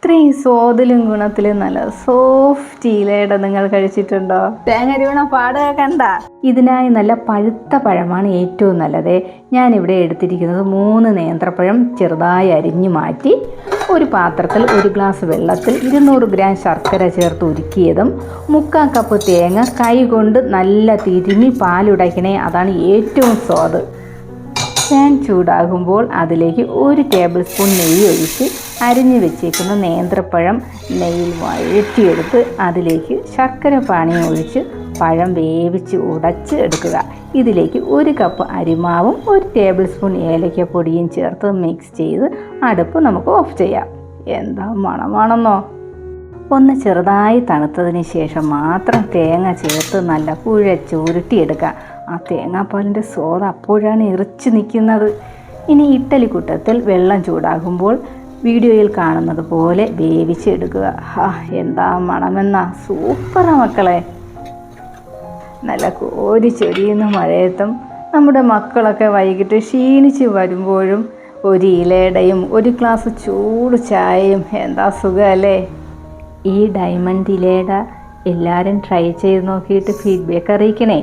ഇത്രയും സ്വാദിലും ഗുണത്തിലും നല്ല സോഫ്റ്റ് ഇലയട നിങ്ങൾ കഴിച്ചിട്ടുണ്ടോ? തേങ്ങ അരിവണ പാടുക കണ്ട. ഇതിനായി നല്ല പഴുത്ത പഴമാണ് ഏറ്റവും നല്ലത്. ഞാനിവിടെ എടുത്തിരിക്കുന്നത് 3 നേന്ത്രപ്പഴം ചെറുതായി അരിഞ്ഞു മാറ്റി ഒരു പാത്രത്തിൽ 1 ഗ്ലാസ് വെള്ളത്തിൽ 200 ഗ്രാം ശർക്കര ചേർത്ത് ഉരുക്കിയതും 3/4 കപ്പ് തേങ്ങ കൈ കൊണ്ട് നല്ല തിരുമ്മി പാലുടയ്ക്കണേ, അതാണ് ഏറ്റവും സ്വാദ്. പാൻ ചൂടാകുമ്പോൾ അതിലേക്ക് 1 ടേബിൾ സ്പൂൺ നെയ്യ് ഒഴിച്ച് അരിഞ്ഞു വെച്ചേക്കുന്ന നേന്ത്രപ്പഴം നെയ്യിൽ വഴറ്റിയെടുത്ത് അതിലേക്ക് ശർക്കര പാനി ഒഴിച്ച് പഴം വേവിച്ച് ഉടച്ച് എടുക്കുക. ഇതിലേക്ക് 1 കപ്പ് അരിമാവും 1 ടേബിൾ സ്പൂൺ ഏലക്കപ്പൊടിയും ചേർത്ത് മിക്സ് ചെയ്ത് അടുപ്പ് നമുക്ക് ഓഫ് ചെയ്യാം. എന്താ മണമാണെന്നോ! ഒന്ന് ചെറുതായി തണുത്തതിന് ശേഷം മാത്രം തേങ്ങ ചേർത്ത് നല്ല കുഴച്ചുരുട്ടിയെടുക്കുക. ആ തേങ്ങാപ്പാലിൻ്റെ സ്വാദ് അപ്പോഴാണ് ഇറച്ചു നിൽക്കുന്നത്. ഇനി ഇഡ്ഡലിക്കുട്ടത്തിൽ വെള്ളം ചൂടാകുമ്പോൾ വീഡിയോയിൽ കാണുന്നത് പോലെ വേവിച്ചെടുക്കുക. എന്താ മണമെന്നാ! സൂപ്പറാ മക്കളെ. നല്ല കോരി ചൊരിയുന്ന മഴയത്തും നമ്മുടെ മക്കളൊക്കെ വൈകിട്ട് ക്ഷീണിച്ച് വരുമ്പോഴും 1 ഇലയുടെയും 1 ഗ്ലാസ് ചൂട് ചായയും എന്താ സുഖമല്ലേ! ഈ ഡയമണ്ട് ഇലയുടെ എല്ലാവരും ട്രൈ ചെയ്ത് നോക്കിയിട്ട് ഫീഡ്ബാക്ക് അറിയിക്കണേ.